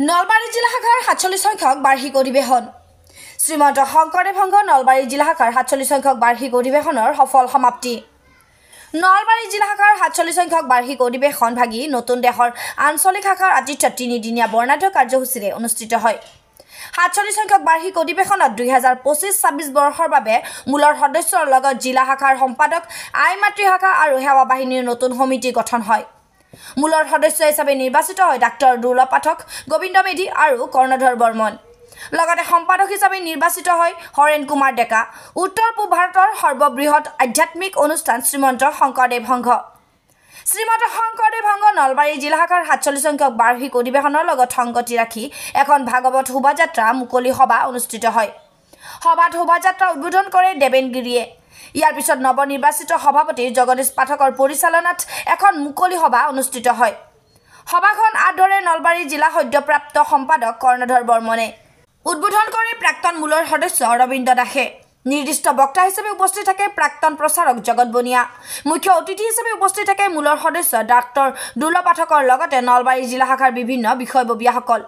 নলবাৰী জিলা শাখাৰ ৪৭ সংখ্যক বাৰ্ষিক অধিৱেশন শ্ৰীমন্ত শংকৰদেৱ সংঘ নলবাৰী জিলা শাখাৰ ৪৭ সংখ্যক বাৰ্ষিক অধিৱেশনৰ সফল সমাপ্তি। নলবাৰী জিলা শাখাৰ ৪৭ সংখ্যক বাৰ্ষিক অধিৱেশন ভাগি নতুন দেশৰ আঞ্চলিক শাখাৰ আতিথ্যত ৩দিনীয়া বৰ্ণাঢ্য কাৰ্যসূচীৰে অনুষ্ঠিত হয়। ৪৭ সংখ্যক বাৰ্ষিক অধিৱেশনত ২০২৫-২৬ বৰ্ষৰ বাবে মূলৰ সদস্যৰ লগত জিলা শাখাৰ সম্পাদক, আই মাতৃ শাখা আৰু সেৱা বাহিনীৰ নতুন সমিতি গঠন হয়। মূলৰ সদস্য হিচাপে নিৰ্বাচিত হয় ডাক্তৰ দুৰ্লভ পাঠক, গোবিন্দ মেধি আৰু কৰ্ণধৰ বৰ্মন। লগতে সম্পাদক হিচাপে নিৰ্বাচিত হয় হৰেণ কুমাৰ ডেকা। উত্তৰ পূব ভাৰতৰ সৰ্ববৃহৎ আধ্যাত্মিক অনুষ্ঠান শ্ৰীমন্ত শংকৰদেৱ সংঘ। শ্ৰীমন্ত শংকৰদেৱ সংঘ নলবাৰী জিলা শাখাৰ ৪৭ সংখ্যক বাৰ্ষিক অধিৱেশনৰ লগত সংগতি ৰাখি এখন ভাগৱত শোভাযাত্ৰা মুকলি সভা অনুষ্ঠিত হয়। সভাত শোভাযাত্ৰা উদ্বোধন কৰে দেৱেন গিৰিয়ে। ইয়াৰ পিছত নৱনিৰ্বাচিত সভাপতি জগদীশ পাঠকৰ পৰিচালনাত এখন মুকলি সভা অনুষ্ঠিত হয়। সভাখন আদৰে নলবাৰী জিলা সদ্যপ্ৰাপ্ত সম্পাদক কৰ্ণধৰ বৰ্মনে। উদ্বোধন কৰি প্ৰাক্তন মূলৰ সদস্য অৰবিন্দ দাসে। নিৰ্দিষ্ট বক্তা হিচাপে উপস্থিত থাকে প্ৰাক্তন প্ৰচাৰক জগত বনিয়া। মুখ্য অতিথি হিচাপে উপস্থিত থাকে মূলৰ সদস্য ডাক্তৰ দুৰ্লভ পাঠকৰ লগতে নলবাৰী জিলা শাখাৰ বিভিন্ন বিষয়ববীয়াসকল।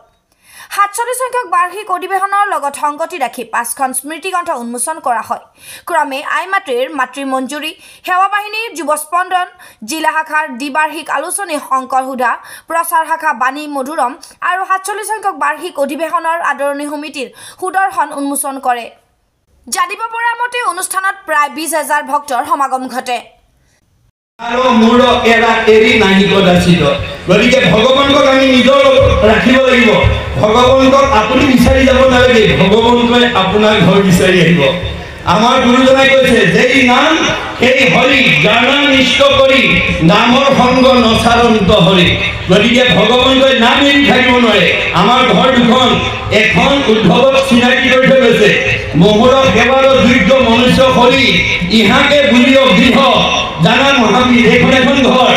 ৪৭ সংখ্যক বাৰ্ষিক অধিৱেশনৰ লগত সংগতি ৰাখি ৫খন স্মৃতিগ্ৰন্থ উন্মোচন কৰা হয়। ক্ৰমে আই মাতৃৰ মাতৃ মঞ্জুৰী, সেৱা বাহিনীৰ যুৱ স্পন্দন, জিলা শাখাৰ দ্বিবাৰ্ষিক আলোচনী শংকৰ সুধা, প্ৰচাৰ শাখা বাণী মধুৰম আৰু ৪৭ সংখ্যক বাৰ্ষিক অধিৱেশনৰ আদৰণি সমিতিৰ সুদৰ্শন উন্মোচন কৰে। জানিব পৰা মতে অনুষ্ঠানত প্ৰায় ২০,০০০ ভক্তৰ সমাগম ঘটে। আৰু মোৰ এৰি নাহিব দাসিত গতিকে ভগৱানক আমি নিজৰ ৰাখিব লাগিব। ভগৱানক আপুনি বিচাৰি যাব নালাগে, ভগৱানটোৱে আপোনাৰ ঘৰ বিচাৰি আহিব। আমাৰ গুৰুজনাই কৈছে যেই নাম সেই হৰি, জানা নিষ্ঠ কৰি নামৰ সংগ নচাৰন্ত হৰি। গতিকে ভগৱানটোৱে নাম এৰি থাকিব নোৱাৰে। আমাৰ ঘৰ দুখন, এখন উদ্ভৱক চিনাকি কৰি থৈ গৈছে, মোহৰ সেৱাৰ যোগ্য মনুষ্য হৰি, ইহাকে বুলিও গৃহ জানা মহাবীৰ। এইখন এখন ঘৰ,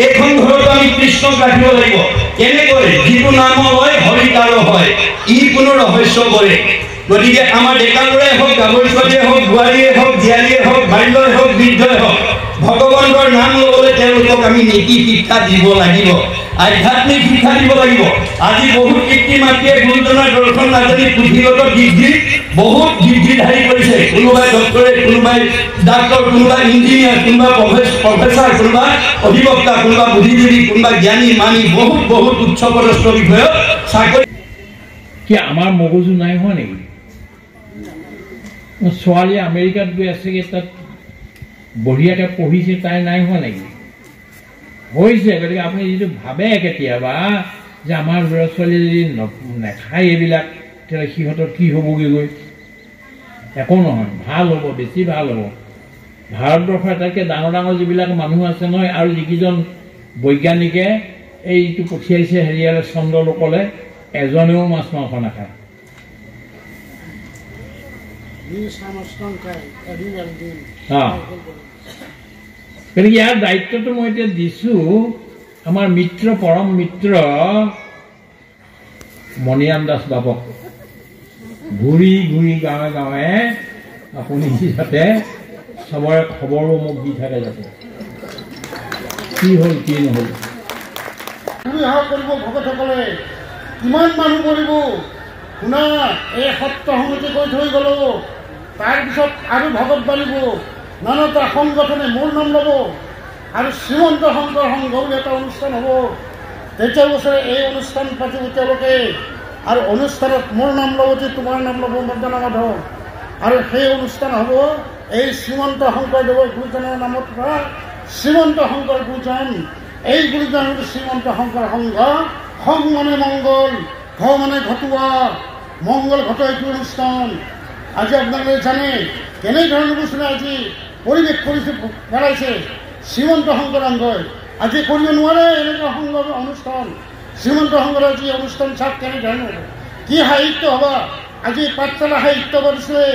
এইখন ঘৰত আমি কৃষ্ণক ৰাখিব লাগিব। কেনেকৈ? যিটো নাম হয় হৰি তাৰ হয়, ই কোনো ৰহস্য কৰে। গতিকে আমাৰ ডেকাবোৰে হওক, গাভৰু ছোৱালীয়ে হওক, বোৱাৰীয়ে হওক, জীয়াৰীয়ে হওক, বাল্যই হওক, বৃদ্ধই হওক, ভগৱানৰ নাম ল'বলৈ তেওঁলোকক আমি নীতি শিক্ষা দিব লাগিব, আধ্যাত্মিক শিক্ষা দিব লাগিব। আজি বহুত পিতৃ মাতৃয়ে গুৰুজনাৰ দৰ্শন নাজানি পুথিগত ডিগ্ৰী বহুত ডিগ্ৰীধাৰী কৰিছে। কোনোবাই ডক্টৰেট, কোনোবাই ডাক্তৰ, কোনোবাই ইঞ্জিনিয়াৰ, কোনোবা প্ৰফেচাৰ, কোনোবা অধিবক্তা, কোনোবা বুদ্ধিজীৱী, কোনোবা জ্ঞানী মানি বহুত বহুত উচ্চ পদস্থ বিষয়ত চাকৰি। কি আমাৰ মগজু নাই হোৱা নেকি? ছোৱালী আমেৰিকাত গৈ আছেগৈ, তাত বঢ়িয়াকৈ পঢ়িছে, তাই নাই হোৱা নেকি? হৈছে। গতিকে আপুনি যিটো ভাবে কেতিয়াবা যে আমাৰ ল'ৰা ছোৱালী যদি নাখায় এইবিলাক, তেতিয়াহ'লে সিহঁতৰ কি হ'বগৈ গৈ? একো নহয়, ভাল হ'ব, বেছি ভাল হ'ব। ভাৰতবৰ্ষৰ আটাইতকৈ ডাঙৰ ডাঙৰ যিবিলাক মানুহ আছে নহয়, আৰু যিকেইজন বৈজ্ঞানিকে এইটো পঠিয়াইছে হেৰিয়ালে চন্দ্ৰলোকলে, এজনেও মাছ মাংস নাখায়। গতিকে ইয়াৰ দায়িত্বটো মই এতিয়া দিছোঁ আমাৰ মিত্ৰ, পৰম মিত্ৰ মণিৰাম দাস বাবক। ঘূৰি ঘূৰি গাঁৱে গাঁৱে আপুনি যাতে চবৰে খবৰো মোক দি থাকে, যাতে কি হ'ল কি নহ'ল। কৰিব ভকতসকলে কিমান মানুহ কৰিব শুনা। এই সত্ৰ সমিতি কৈ থৈ গ'লো, তাৰপিছত আৰু ভকত বাঢ়িব, নানাটা সংগঠনে মোৰ নাম ল'ব, আৰু শ্ৰীমন্ত শংকৰ সংঘ বুলি এটা অনুষ্ঠান হ'ব। তেতিয়া বছৰে এই অনুষ্ঠান পাতিব তেওঁলোকে, আৰু অনুষ্ঠানত মোৰ নাম ল'ব, তোমাৰ নাম ল'ব, মৰ্দনা মাধৱ। আৰু সেই অনুষ্ঠান হ'ব এই শ্ৰীমন্ত শংকৰদেৱৰ গুৰুজনৰ নামত পৰা শ্ৰীমন্ত শংকৰ গুৰুজন। এই গুৰুজন হ'ল শ্ৰীমন্ত শংকৰ সংঘ। সং মানে মংগল, ঘ মানে ঘটোৱা, মংগল ঘটোৱা এইটো অনুষ্ঠান। আজি আপোনালোকে জানে কেনেধৰণৰ বস্তুৰে আজি পৰিৱেশ কৰিছে, পেলাইছে শ্ৰীমন্ত শংকৰ সংঘই। আজি কৰিব নোৱাৰে এনেকুৱা সংঘ অনুষ্ঠান। শ্ৰীমন্ত শংকৰ আজি অনুষ্ঠান চাওক কেনেধৰণৰ কি সাহিত্য সভা। আজি পাঠশালা সাহিত্য কৰিছিলে,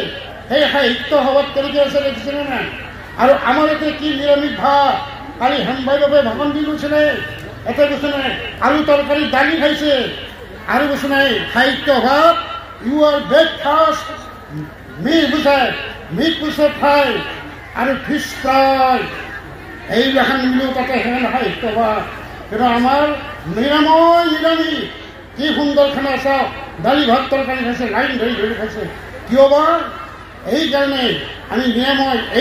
সেই সাহিত্য সভাত কেনেকৈ আছে দেখিছেনে নাই? আৰু আমাৰ ইয়াতে কি নিৰামিষ ভাত, কালি হেমভাইৰ বাবে ভাষণ দি গৈছিলে, এটা কৈছে নাই আলু তৰকাৰী দালি খাইছে, আৰু কৈছে নাই সাহিত্য সভাত ইউ আৰ ব্ৰেকফাষ্ট মিট কৈছে ফ্ৰাই আৰু ফিছ ফ্ৰাই, এইবিলাক মিলিও তাতে হেন সাহিত্য সভা। কিন্তু আমাৰ নিৰাময় নিৰামিষ কি সুন্দৰ খানা চাওক, দালি ভাত তৰকাৰী খাইছে, লাইন ধৰি ধৰি খাইছে। কিয় বা? এইকাৰণে আমি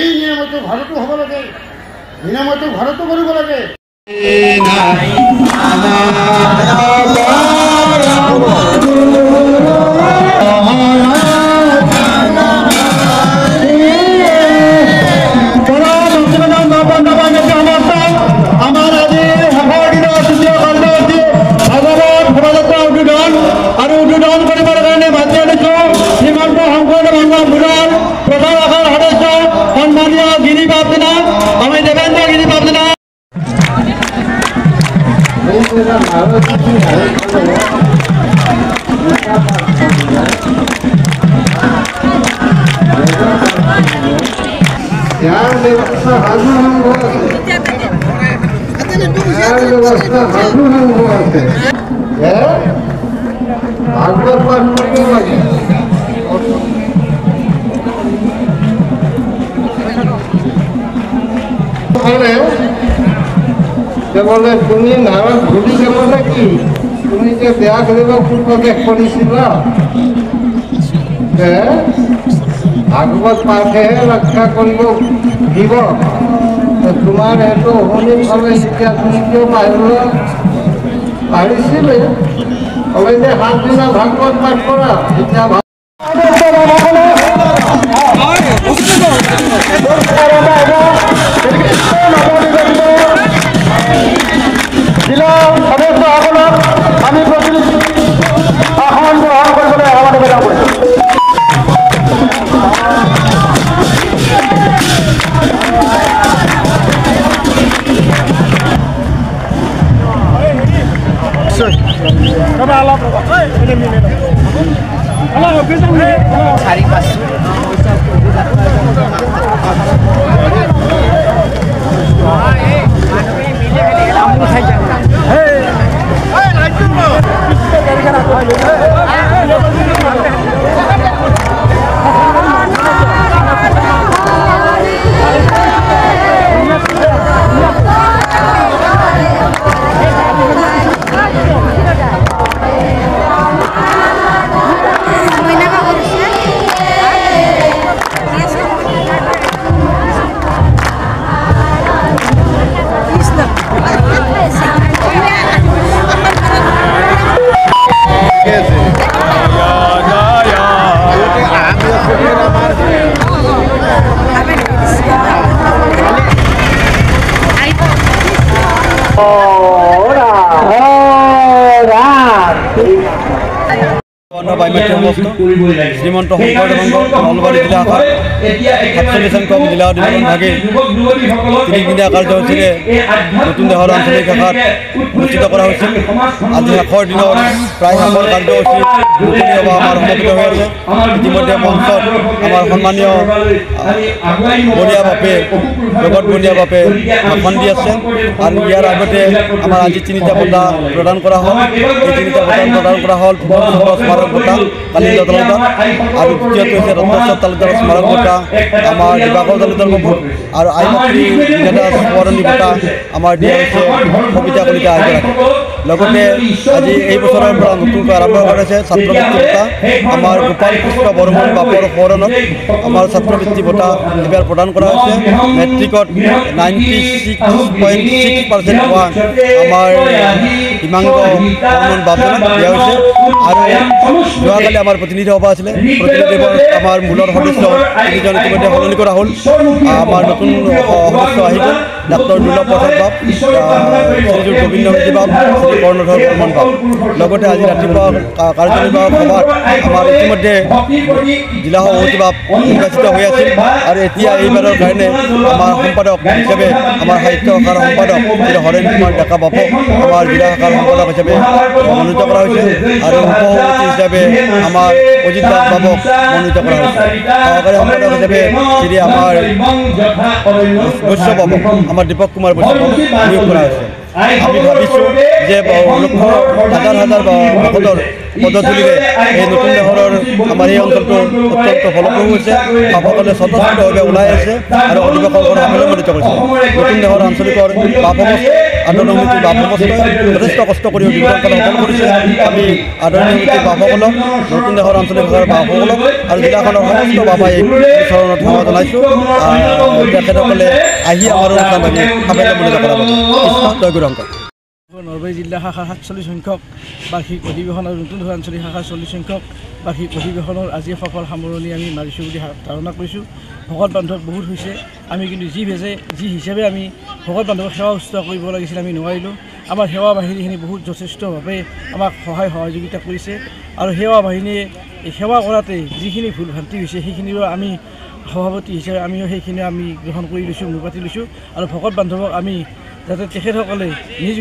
এই নিয়মটো ঘৰতো হ'ব লাগে, নিয়মটো ঘৰতো কৰিব লাগে। বলে তুমি নাৰাজ ভুলি গেল নাকি? তুমি যে ত্যাগ দেব পূৰ্বদেশ কৰেছিল, ভাগৱত পাঠেহে ৰক্ষা কৰিব দিব। তোমাৰ এইটো শুনি ফলে এতিয়া তুমি কিয় পাৰিছিলে? ক'লে যে 7 দিনা ভাগৱত পাঠ কৰা, এতিয়া জিলা সদস্যসকলক আমি প্ৰতিনিধি আসন গ্ৰহণ কৰিবলৈ আহ্বান জনাইছোঁ। শ্ৰীমন্ত শংকৰদেৱ নলবাৰী জিলা শাখাৰ 47 সংখ্যক জিলা অধিৱেশন ভাগে 3 কাৰ্যসূচীৰে নতুন দেহৰ আঞ্চলিক শাখাত অনুষ্ঠিত কৰা হৈছিল। আজি শেষৰ দিনৰ প্ৰায় শেষৰ কাৰ্যসূচী মুকলি সভা আমাৰ সমাপিত হৈ আছে। ইতিমধ্যে মঞ্চত আমাৰ সন্মানীয় বলিয়া বাপে জগত বলিয়া বাপে ভাষণ দি আছে আৰু ইয়াৰ আগতে আমাৰ আজি 3টা বঁটা প্ৰদান কৰা হ'ল। এই 3টা বঁটা প্ৰদান কৰা হ'ল স্মাৰক বঁটা কালিন্দ তালুকদাৰ আৰু দ্বিতীয়টো হৈছে ৰত্নেশ্বৰ তালুকদাৰৰ স্মাৰক বঁটা আমাৰ দিবাকৰ তালুকদাৰ বাবু আৰু আইমাতৃ নেতা সোঁৱৰণী বঁটা আমাৰ দিয়া হৈছে সবিতা কলিতা আইগৰাকী। লগতে আজি এই বছৰৰ পৰা নতুনকৈ আৰম্ভ কৰিছে ছাত্ৰবৃত্তি বঁটা। আমাৰ গোপাল কৃষ্ণ বৰ্মন বাপৰ সোঁৱৰণত আমাৰ ছাত্ৰবৃত্তি বঁটা এইবাৰ প্ৰদান কৰা হৈছে। মেট্ৰিকত 96.6% পোৱা আমাৰ হিমাংগ বৰ্মন বাপক দিয়া হৈছে। আৰু যোৱাকালি আমাৰ প্ৰতিনিধি সভা আছিলে, প্ৰতিনিধিৰ আমাৰ মূলৰ সদস্য তিনিজন ইতিমধ্যে সলনি কৰা হ'ল। আমাৰ নতুন সদস্য আহি গ'ল, ডাক্তৰ দুৰ্লভ প্ৰসাদ বাপ, শ্ৰীযুত গোবিন্দ মেধি বাপ, শ্ৰী কৰ্ণধৰ বৰ্মন বাপ। লগতে আজি ৰাতিপুৱা কাৰ্যনিৰ্বাহক সভাত আমাৰ ইতিমধ্যে জিলা সভাপতি বাপ নিৰ্বাচিত হৈ আছিল আৰু এতিয়া এইবাৰৰ কাৰণে আমাৰ সম্পাদক হিচাপে আমাৰ সাহিত্য শাখাৰ সম্পাদক শ্ৰী হৰেণ কুমাৰ ডেকা বাপক আমাৰ জিলা শাখাৰ সম্পাদক হিচাপে মনোনীত কৰা হৈছে আৰু উপসভাপতি হিচাপে আমাৰ অজিত দাস বাবক মনোনীত কৰা হৈছে। সহকাৰী সম্পাদক হিচাপে শ্ৰী আমাৰ বৈশ্য বাবক, আমাৰ দীপক কুমাৰ বৈশ্য বাবক নিয়োগ কৰা হৈছে। আমি ভাবিছোঁ যে হাজাৰ হাজাৰ ভকতৰ পদধূলিৰে এই নতুন দেহৰৰ আমাৰ এই অঞ্চলটো অত্যন্ত ফলপ্ৰসূ হৈছে। বাপসকলে স্বতঃস্ফূৰ্তভাৱে ওলাই আছে আৰু অধিৱেশন কৰা সন্মিলন কৰিছে। নতুন দেহৰ আঞ্চলিকৰ বাপ আদৰণীয় সমিতিৰ বাপসমস্তই যথেষ্ট কষ্ট কৰি অধিৱেশনখন সফল কৰিছে। আমি আদৰণীয় সমিতিৰ বাপসকলক, নতুন দেশৰ আঞ্চলিক ভাষাৰ বাপসকলক আৰু জিলাখনৰ সমস্ত বাবাই চৰণত সেৱা জনাইছোঁ। তেখেতসকলে আহি আমাৰ অনুষ্ঠানভাগি সাফল্যমণ্ডিত কৰাব। কৃষ্ণ জয় গুৰুশংকৰ। নলবাৰী জিলা শাখাৰ 47 সংখ্যক বাৰ্ষিক অধিৱেশন আৰু নতুন দেশৰ আঞ্চলিক শাখাৰ 40 সংখ্যক বাৰ্ষিক অধিৱেশনৰ আজি সফল সামৰণি আমি মাৰিছোঁ বুলি ধাৰণা কৰিছোঁ। ভকত বান্ধৱ বহুত হৈছে, আমি কিন্তু যি হিচাপে আমি ভকত বান্ধৱক সেৱা শুশ্ৰূষা কৰিব লাগিছিল আমি নোৱাৰিলোঁ। আমাৰ সেৱা বাহিনীখিনি বহুত যথেষ্টভাৱে আমাক সহায় সহযোগিতা কৰিছে আৰু সেৱা বাহিনীয়ে সেৱা কৰাতে যিখিনি ভুল ভ্ৰান্তি হৈছে সেইখিনিৰো আমি সভাপতি হিচাপে আমিও সেইখিনি আমি গ্ৰহণ কৰি লৈছোঁ, মূৰ পাতি লৈছোঁ। আৰু ভকত বান্ধৱক আমি যাতে তেখেতসকলে নিজ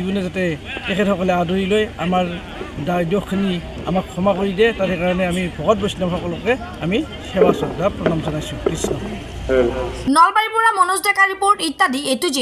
গুণে যাতে তেখেতসকলে আদৰি লৈ আমাৰ দোষখিনি আমাক ক্ষমা কৰি দিয়ে, তাৰ কাৰণে আমি ভকত বৈষ্ণৱসকলকে আমি সেৱা শ্ৰদ্ধা প্ৰণাম জনাইছোঁ। কৃষ্ণ। নলবাৰীৰ পৰা মনোজ ডেকাৰ ৰিপৰ্ট ইত্যাদি A to Z।